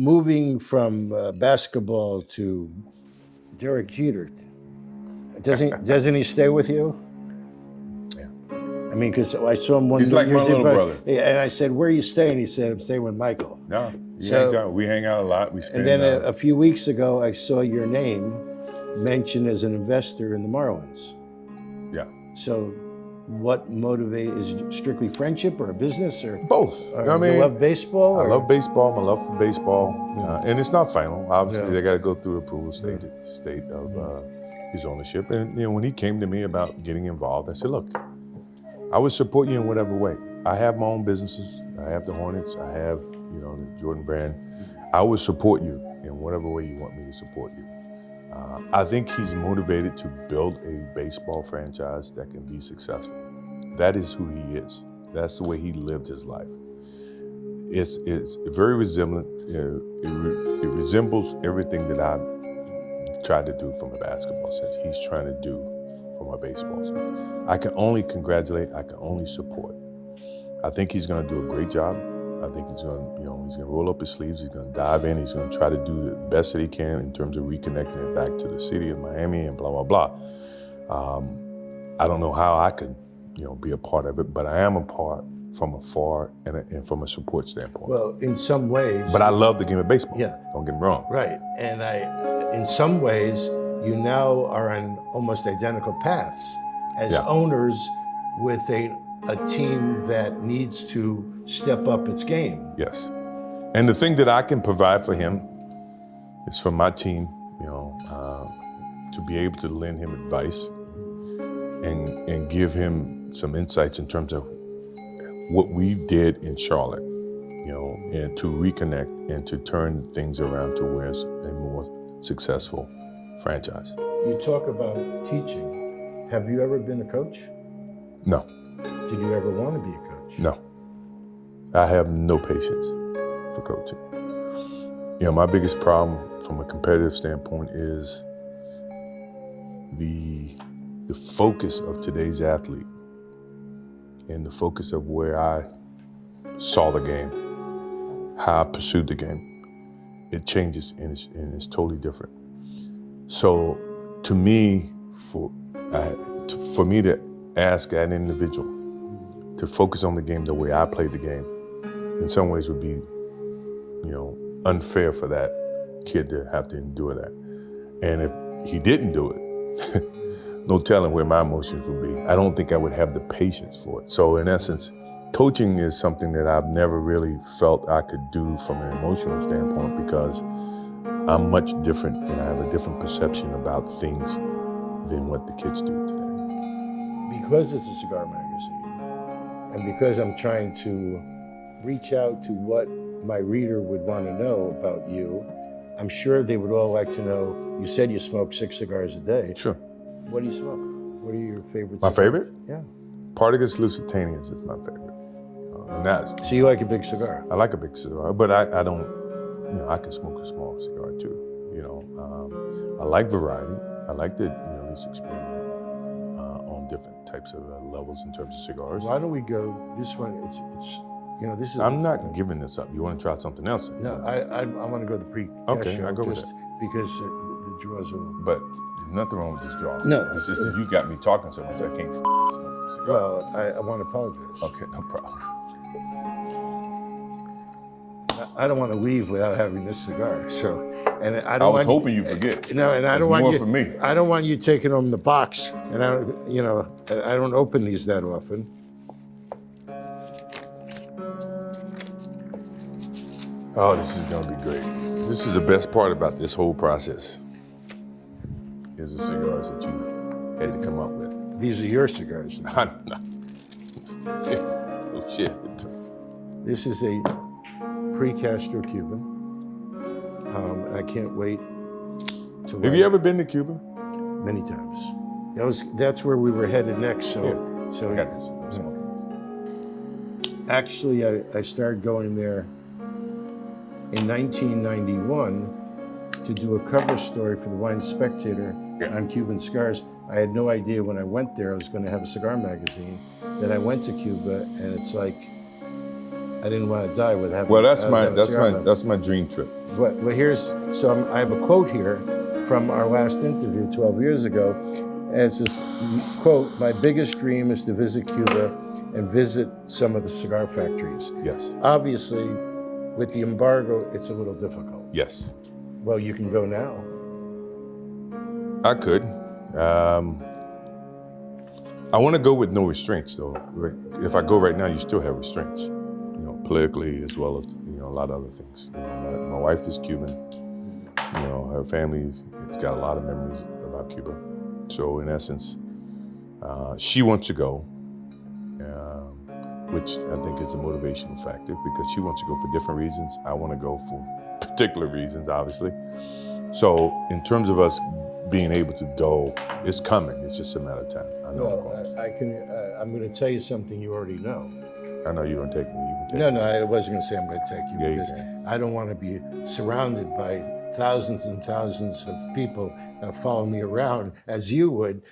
Moving from basketball to Derek Jeter, doesn't he stay with you? Yeah. I mean, because I saw him one He's day. like my little brother. And I said, "Where are you staying?" He said, "I'm staying with Michael." No, So- we hang out a lot. We spend. And then a few weeks ago, I saw your name mentioned as an investor in the Marlins. Yeah. So, what motivated? Is it strictly friendship or a business or Both. or I mean, you love baseball? I or- love baseball. My love for baseball, and it's not final. Obviously, Yeah. they got to go through the approval state of his ownership. And when he came to me about getting involved, I said, "Look, I would support you in whatever way. I have my own businesses. I have the Hornets. I have the Jordan brand. I would support you in whatever way you want me to support you." I think he's motivated to build a baseball franchise that can be successful. That is who he is. That's the way he lived his life. It's very resemblant. It resembles everything that I tried to do from a basketball sense. He's trying to do from a baseball sense. I can only congratulate. I can only support. I think he's going to do a great job. I think he's going to roll up his sleeves. He's going to dive in. He's going to try to do the best that he can in terms of reconnecting it back to the city of Miami and blah, blah, blah. I don't know how I could, be a part of it, but I am a part from afar and from a support standpoint. Well, in some ways. But I love the game of baseball. Yeah. Don't get me wrong. Right, and in some ways, you now are on almost identical paths as owners with a team that needs to step up its game. Yes, and the thing that I can provide for him is for my team, to be able to lend him advice and give him some insights in terms of what we did in Charlotte, and to reconnect and to turn things around to where it's a more successful franchise. You talk about teaching. Have you ever been a coach? No. Did you ever want to be a coach? No. I have no patience for coaching. My biggest problem from a competitive standpoint is the focus of today's athlete and the focus of where I saw the game, how I pursued the game. It changes and it's totally different. So to me, for me to ask an individual to focus on the game the way I played the game, in some ways would be, unfair for that kid to have to endure that. And if he didn't do it, no telling where my emotions would be. I don't think I would have the patience for it. So in essence, coaching is something that I've never really felt I could do from an emotional standpoint because I'm much different and I have a different perception about things than what the kids do today. Because it's a cigar magazine, and because I'm trying to reach out to what my reader would want to know about you, I'm sure they would all like to know, you said you smoke 6 cigars a day. Sure. What do you smoke? What are your favorites? My favorite? Yeah. Partagas Lusitanians is my favorite. And that's, So you like a big cigar? I like a big cigar, but I don't, I can smoke a small cigar too. I like variety. I like to, at least experiment on different types of levels in terms of cigars. Why don't we go, this one, it's this is... I'm not giving this up. You want to try something else? No, I want to go the pre-cast Okay, show I'll go with just because the draws will... But nothing wrong with this draw. No. It's just that you got me talking so much I can't smoke a cigar. Well, I want to apologize. Okay, no problem. I don't want to leave without having this cigar. So, and I I don't was want hoping you forget. No, and I don't want more you. for me. I don't want you taking home the box, and I don't open these that often. Oh, this is gonna be great. This is the best part about this whole process. Is the cigars that you had to come up with. These are your cigars. Oh shit. This is a pre-Castro Cuban. I can't wait to. Have you ever been to Cuba? Many times. That's where we were headed next. So, Yeah. so I got this. actually, I started going there in 1991 to do a cover story for the Wine Spectator on Cuban cigars. I had no idea when I went there I was going to have a cigar magazine. Then I went to Cuba, and it's like I didn't want to die with having. Well, having a cigar in my- that's my dream trip. Well, I have a quote here from our last interview 12 years ago, and it's this quote: "My biggest dream is to visit Cuba and visit some of the cigar factories." Yes. Obviously, with the embargo, it's a little difficult. Yes. Well, you can go now. I could. I want to go with no restraints, though. If I go right now, you still have restraints, you know, politically as well as, you know, a lot of other things. You know, my wife is Cuban. You know, her family's got a lot of memories about Cuba. So in essence, she wants to go, which I think is a motivational factor because she wants to go for different reasons. I want to go for particular reasons, obviously. So in terms of us being able to go, it's coming. It's just a matter of time. I know. Well, I can. I'm going to tell you something you already know. I know you're gonna take me. You can take No, me. no, I wasn't going to say I'm going to take you Yeah, you because can. I don't want to be surrounded by thousands and thousands of people following me around as you would.